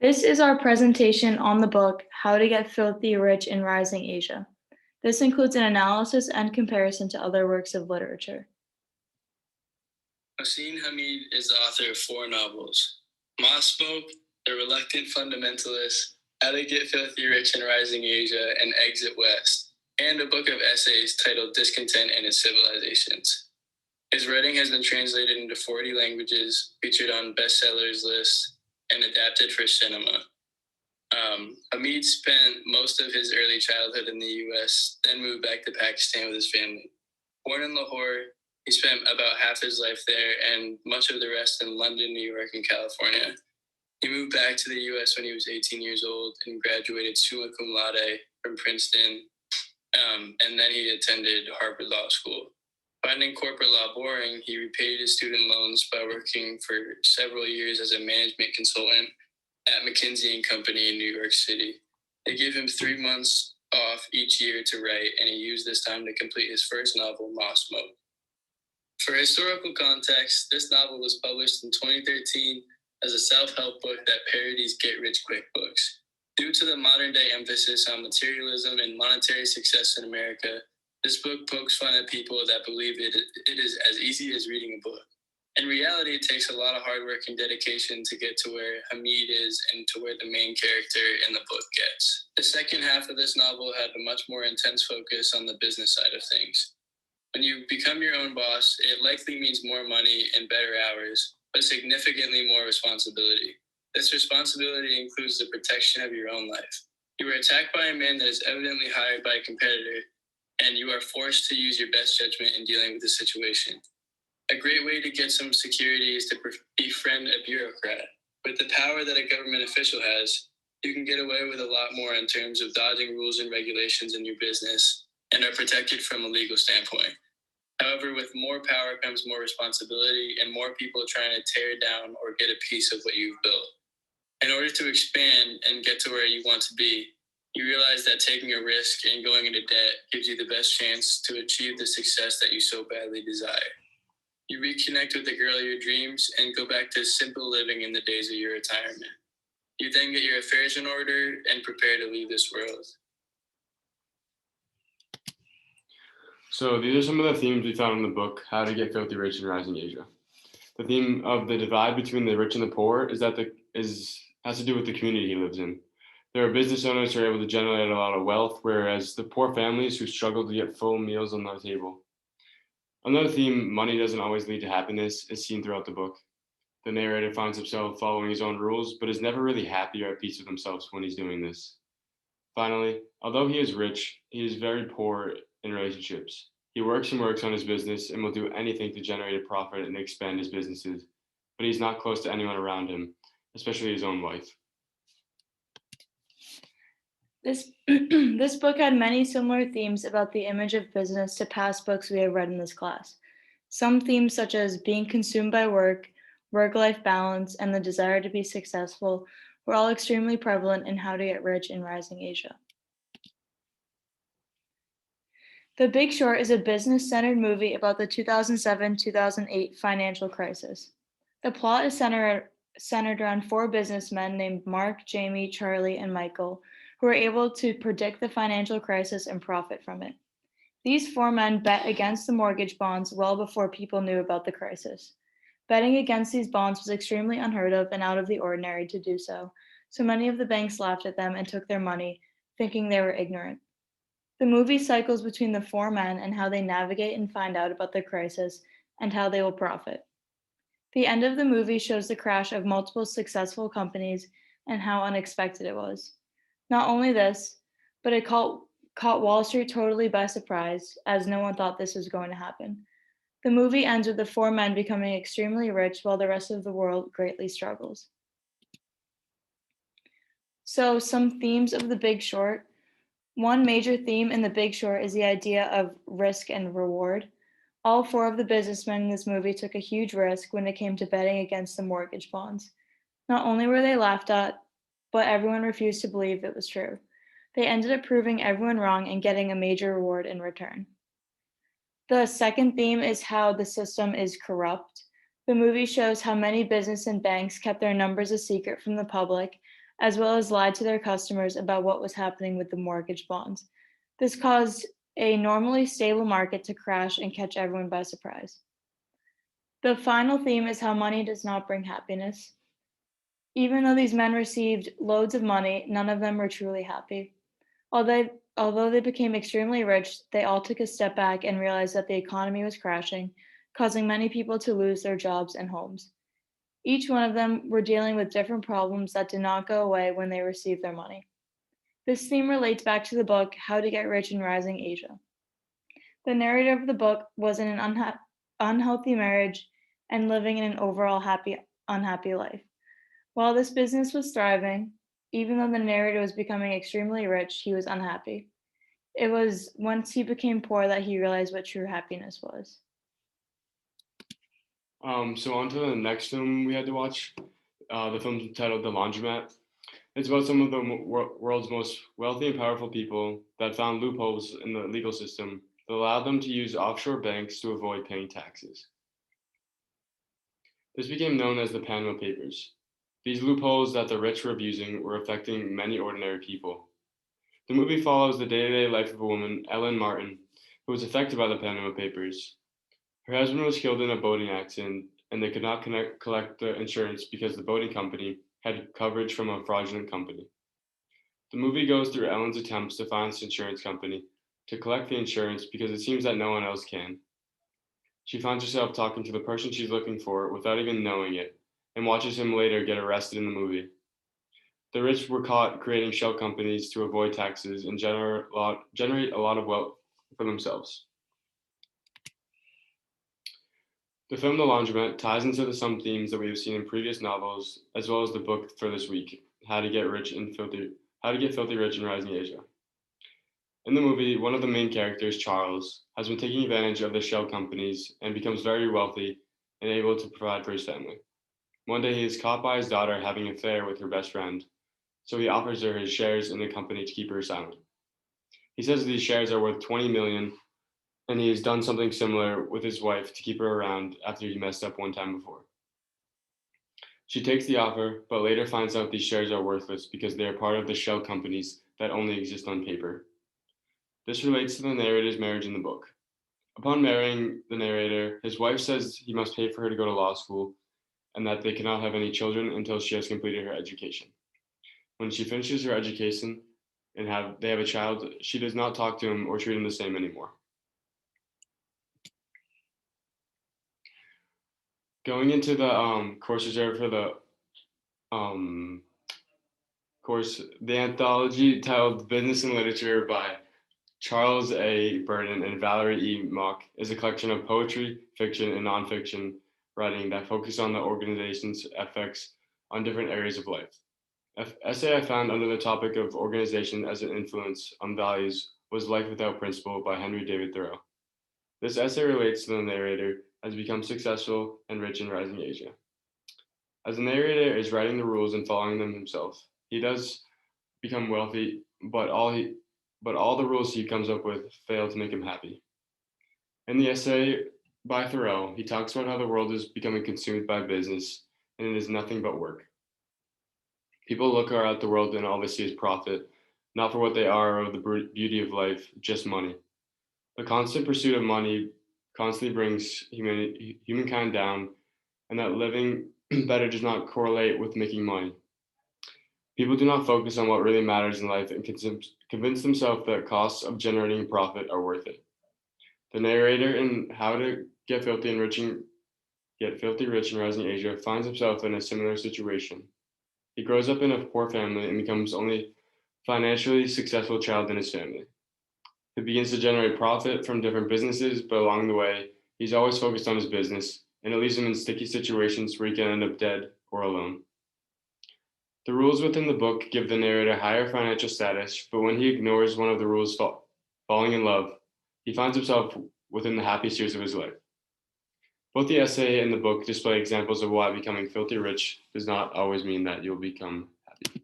This is our presentation on the book, How to Get Filthy Rich in Rising Asia. This includes an analysis and comparison to other works of literature. Hossein Hamid is the author of 4 novels: Moss Smoke, The Reluctant Fundamentalist, How to Get Filthy Rich in Rising Asia, and Exit West, and a book of essays titled Discontent and Its Civilizations. His writing has been translated into 40 languages, featured on bestsellers lists, and adapted for cinema. Hamid spent most of his early childhood in the US, then moved back to Pakistan with his family. Born in Lahore, he spent about half his life there and much of the rest in London, New York, and California. He moved back to the US when he was 18 years old and graduated summa cum laude from Princeton, and then he attended Harvard Law School. Finding corporate law boring, he repaid his student loans by working for several years as a management consultant at McKinsey & Company in New York City. They gave him 3 months off each year to write, and he used this time to complete his first novel, Moss Smoke. For historical context, this novel was published in 2013 as a self-help book that parodies get-rich-quick books. Due to the modern-day emphasis on materialism and monetary success in America, this book pokes fun at people that believe it is as easy as reading a book. In reality, it takes a lot of hard work and dedication to get to where Hamid is and to where the main character in the book gets. The second half of this novel had a much more intense focus on the business side of things. When you become your own boss, it likely means more money and better hours, but significantly more responsibility. This responsibility includes the protection of your own life. You are attacked by a man that is evidently hired by a competitor, and you are forced to use your best judgment in dealing with the situation. A great way to get some security is to befriend a bureaucrat. With the power that a government official has, you can get away with a lot more in terms of dodging rules and regulations in your business and are protected from a legal standpoint. However, with more power comes more responsibility and more people trying to tear down or get a piece of what you've built. In order to expand and get to where you want to be, you realize that taking a risk and going into debt gives you the best chance to achieve the success that you so badly desire. You reconnect with the girl of your dreams and go back to simple living in the days of your retirement. You then get your affairs in order and prepare to leave this world. So these are some of the themes we found in the book, How to Get Filthy Rich in Rising Asia. The theme of the divide between the rich and the poor has to do with the community he lives in. There are business owners who are able to generate a lot of wealth, whereas the poor families who struggle to get full meals on their table. Another theme, money doesn't always lead to happiness, is seen throughout the book. The narrator finds himself following his own rules, but is never really happy or at peace with himself when he's doing this. Finally, although he is rich, he is very poor in relationships. He works on his business and will do anything to generate a profit and expand his businesses, but he's not close to anyone around him, especially his own wife. This book had many similar themes about the image of business to past books we have read in this class. Some themes such as being consumed by work-life balance, and the desire to be successful were all extremely prevalent in How to Get Rich in Rising Asia. The Big Short is a business-centered movie about the 2007-2008 financial crisis. The plot is centered around 4 businessmen named Mark, Jamie, Charlie, and Michael, who were able to predict the financial crisis and profit from it. These 4 men bet against the mortgage bonds well before people knew about the crisis. Betting against these bonds was extremely unheard of and out of the ordinary to do so many of the banks laughed at them and took their money, thinking they were ignorant. The movie cycles between the 4 men and how they navigate and find out about the crisis and how they will profit. The end of the movie shows the crash of multiple successful companies and how unexpected it was. Not only this, but it caught Wall Street totally by surprise, as no one thought this was going to happen. The movie ends with the 4 men becoming extremely rich while the rest of the world greatly struggles. So, some themes of The Big Short. One major theme in The Big Short is the idea of risk and reward. All 4 of the businessmen in this movie took a huge risk when it came to betting against the mortgage bonds. Not only were they laughed at, but everyone refused to believe it was true. They ended up proving everyone wrong and getting a major reward in return. The second theme is how the system is corrupt. The movie shows how many business and banks kept their numbers a secret from the public as well as lied to their customers about what was happening with the mortgage bonds. This caused a normally stable market to crash and catch everyone by surprise. The final theme is how money does not bring happiness. Even though these men received loads of money, none of them were truly happy. Although they became extremely rich, they all took a step back and realized that the economy was crashing, causing many people to lose their jobs and homes. Each one of them were dealing with different problems that did not go away when they received their money. This theme relates back to the book How to Get Rich in Rising Asia. The narrator of the book was in an unhealthy marriage and living in an overall unhappy life. While this business was thriving, even though the narrator was becoming extremely rich, he was unhappy. It was once he became poor that he realized what true happiness was. So on to the next film we had to watch. The film titled The Laundromat. It's about some of the world's most wealthy and powerful people that found loopholes in the legal system that allowed them to use offshore banks to avoid paying taxes. This became known as the Panama Papers. These loopholes that the rich were abusing were affecting many ordinary people. The movie follows the day-to-day life of a woman, Ellen Martin, who was affected by the Panama Papers. Her husband was killed in a boating accident, and they could not collect the insurance because the boating company had coverage from a fraudulent company. The movie goes through Ellen's attempts to find this insurance company to collect the insurance because it seems that no one else can. She finds herself talking to the person she's looking for without even knowing it, and watches him later get arrested in the movie. The rich were caught creating shell companies to avoid taxes and generate a lot of wealth for themselves. The film The Laundromat ties into some themes that we have seen in previous novels, as well as the book for this week, How to Get Filthy Rich in Rising Asia. In the movie, one of the main characters, Charles, has been taking advantage of the shell companies and becomes very wealthy and able to provide for his family. One day, he is caught by his daughter having an affair with her best friend, so he offers her his shares in the company to keep her silent. He says these shares are worth 20 million, and he has done something similar with his wife to keep her around after he messed up one time before. She takes the offer, but later finds out these shares are worthless because they are part of the shell companies that only exist on paper. This relates to the narrator's marriage in the book. Upon marrying the narrator, his wife says he must pay for her to go to law school and that they cannot have any children until she has completed her education. When she finishes her education and they have a child, she does not talk to him or treat him the same anymore. Going into the course reserved for the course, the anthology titled Business and Literature by Charles A. Burden and Valerie E. Mock is a collection of poetry, fiction, and nonfiction writing that focus on the organization's effects on different areas of life. An essay I found under the topic of organization as an influence on values was Life Without Principle by Henry David Thoreau. This essay relates to the narrator has become successful and rich in rising Asia. As the narrator is writing the rules and following them himself, he does become wealthy, but all the rules he comes up with fail to make him happy. In the essay by Thoreau, he talks about how the world is becoming consumed by business and it is nothing but work. People look at the world and all they see is profit, not for what they are or the beauty of life, just money. The constant pursuit of money constantly brings humankind down, and that living better does not correlate with making money. People do not focus on what really matters in life and convince themselves that costs of generating a profit are worth it. The narrator in How to Get Filthy Rich in Rising Asia finds himself in a similar situation. He grows up in a poor family and becomes only financially successful child in his family. He begins to generate profit from different businesses, but along the way, he's always focused on his business, and it leaves him in sticky situations where he can end up dead or alone. The rules within the book give the narrator higher financial status, but when he ignores one of the rules, falling in love, he finds himself within the happiest years of his life. Both the essay and the book display examples of why becoming filthy rich does not always mean that you'll become happy.